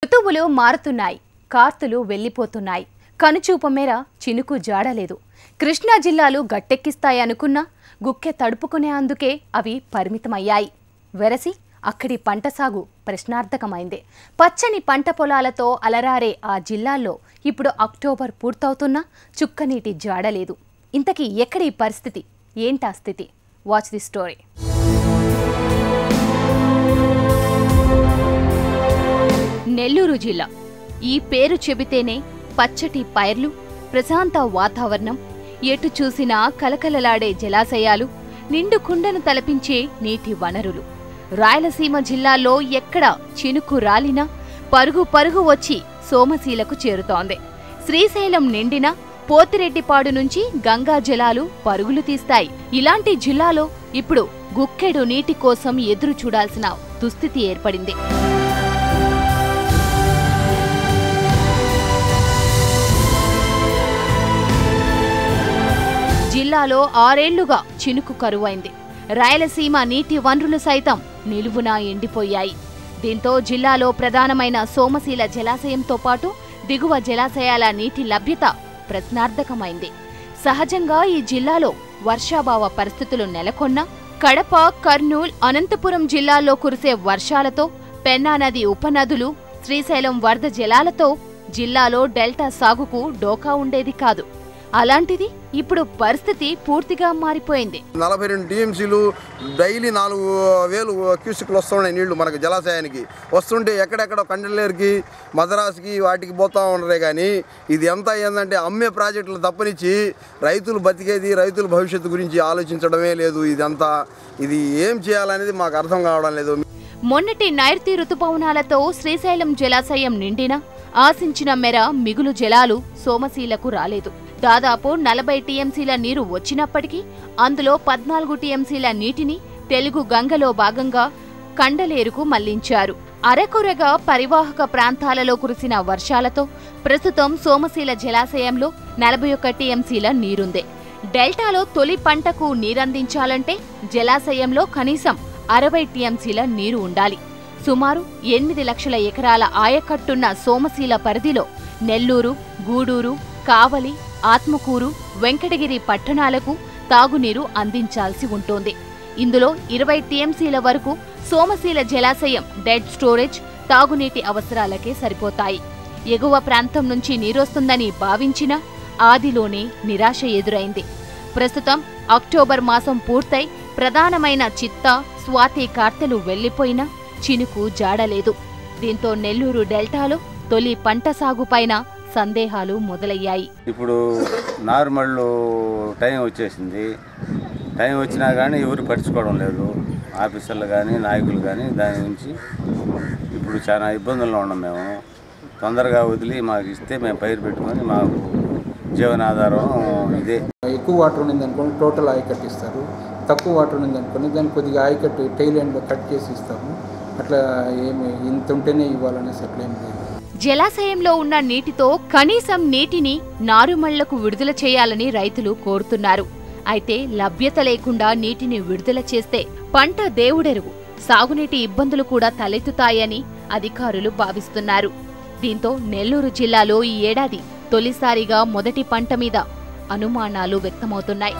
ఋతువులు మారుతున్నాయి, కార్తులు వెళ్లిపోతున్నాయి. కనుచూపు మేర చినుకు జాడలేదు. కృష్ణా జిల్లాలు గట్టెక్కిస్తాయనుకున్నా గుక్కె తడుపుకునే అందుకే అవి పరిమితమయ్యాయి. వెరసి అక్కడి పంట సాగు ప్రశ్నార్థకమైంది. పచ్చని పంట పొలాలతో అలరారే ఆ జిల్లాల్లో ఇప్పుడు అక్టోబర్ పూర్తవుతున్నా చుక్కనీటి జాడలేదు. ఇంతకీ ఎక్కడి పరిస్థితి, ఏంటా స్థితి? Watch the story. నెల్లూరు జిల్లా. ఈ పేరు చెబితేనే పచ్చటి పైర్లు, ప్రశాంత వాతావరణం, ఎటు చూసినా కలకలలాడే జలాశయాలు, నిండు కుండను తలపించే నీటి వనరులు. రాయలసీమ జిల్లాలో ఎక్కడ చినుకు రాలినా పరుగు పరుగు వచ్చి సోమశీలకు చేరుతోంది. శ్రీశైలం నిండినా పోతిరెడ్డిపాడు నుంచి గంగా జలాలు పరుగులు తీస్తాయి. ఇలాంటి జిల్లాలో ఇప్పుడు గుక్కెడు నీటి కోసం ఎదురు చూడాల్సిన దుస్థితి ఏర్పడింది. జిల్లాలో 6 ఏళ్లుగా చినుకు కరువైంది. రాయలసీమ నీటి వనరులు సైతం నిలువునా ఎండిపోయాయి. దీంతో జిల్లాలో ప్రధానమైన సోమశీల జలాశయంతో పాటు దిగువ జలాశయాల నీటి లభ్యత ప్రశ్నార్థకమైంది. సహజంగా ఈ జిల్లాలో వర్షాభావ పరిస్థితులు నెలకొన్నా కడప, కర్నూలు, అనంతపురం జిల్లాల్లో కురిసే వర్షాలతో, పెన్నా నది ఉపనదులు, శ్రీశైలం వరద జలాలతో జిల్లాలో డెల్టా సాగుకు డోకా ఉండేది కాదు. అలాంటిది ఇప్పుడు పరిస్థితి పూర్తిగా మారిపోయింది. 42 టీఎంసీలు డైలీ 4000 క్యూసిక్లు వస్తున్నాయి నీళ్లు మనకు జలాశయానికి. వస్తుంటే ఎక్కడెక్కడ కండలేరుకి, మద్రాసుకి వాటికి పోతా ఉండరే. కానీ ఇది ఎంత ఏంటంటే అమ్మే ప్రాజెక్టులు తప్పనిచ్చి రైతులు బతికేది, రైతుల భవిష్యత్తు గురించి ఆలోచించడమే లేదు. ఇది ఏం చేయాలనేది మాకు అర్థం కావడం లేదు. మొన్నటి నైరుతి ఋతుపవనాలతో శ్రీశైలం జలాశయం నిండినా ఆశించిన మేర మిగులు జలాలు సోమశీలకు రాలేదు. దాదాపు 40 టీఎంసీల నీరు వచ్చినప్పటికీ అందులో 14 టీఎంసీల నీటిని తెలుగు గంగలో భాగంగా కండలేరుకు మళ్లించారు. అరకొరగా పరివాహక ప్రాంతాలలో కురిసిన వర్షాలతో ప్రస్తుతం సోమశీల జలాశయంలో 41 టీఎంసీల నీరుంది. డెల్టాలో తొలి పంటకు నీరందించాలంటే జలాశయంలో కనీసం 60 టీఎంసీల నీరు ఉండాలి. సుమారు 8 లక్షల ఎకరాల ఆయకట్టున్న సోమశీల పరిధిలో నెల్లూరు, గూడూరు, కావలి, ఆత్మకూరు, వెంకటగిరి పట్టణాలకు తాగునీరు అందించాల్సి ఉంటుంది. ఇందులో 20 టీఎంసీల వరకు సోమశీల జలాశయం డెడ్ స్టోరేజ్, తాగునీటి అవసరాలకే సరిపోతాయి. ఎగువ ప్రాంతం నుంచి నీరొస్తుందని భావించినా ఆదిలోనే నిరాశ ఎదురైంది. ప్రస్తుతం అక్టోబర్ మాసం పూర్తయి ప్రధానమైన చిత్తా, స్వాతి కార్తెలు వెళ్లిపోయినా చినుకు జాడలేదు. దీంతో నెల్లూరు డెల్టాలో తొలి పంట సాగుపైన సందేహాలు మొదలయ్యాయి. ఇప్పుడు నార్మల్ టైం వచ్చేసింది. టైం వచ్చినా కానీ ఎవరు పట్టించుకోవడం లేదు. ఆఫీసర్లు కానీ, నాయకులు కానీ దాని నుంచి ఇప్పుడు చాలా ఇబ్బందుల్లో ఉన్నాం. మేము తొందరగా వదిలి మాకు ఇస్తే మేము పైరు పెట్టుకొని మాకు జీవనాధారం ఇదే. ఎక్కువ వాటర్ ఉన్నది అనుకోండి టోటల్ ఆయకట్టు ఇస్తారు. తక్కువ వాటర్ ఉన్నది అనుకోండి దాన్ని కొద్దిగా ఆయకట్టు టైల్ ఎండ్లో కట్ చేసి ఇస్తాము. అట్లా ఏమి ఇంత ఉంటేనే ఇవ్వాలనేసి అట్లా ఏం లేదు. జలాశయంలో ఉన్న నీటితో కనీసం నీటిని నారుమళ్లకు విడుదల చేయాలని రైతులు కోరుతున్నారు. అయితే లభ్యత లేకుండా నీటిని విడుదల చేస్తే పంట దేవుడెరుగు, సాగునీటి ఇబ్బందులు కూడా తలెత్తుతాయని అధికారులు భావిస్తున్నారు. దీంతో నెల్లూరు జిల్లాలో ఈ ఏడాది తొలిసారిగా మొదటి పంట మీద అనుమానాలు వ్యక్తమవుతున్నాయి.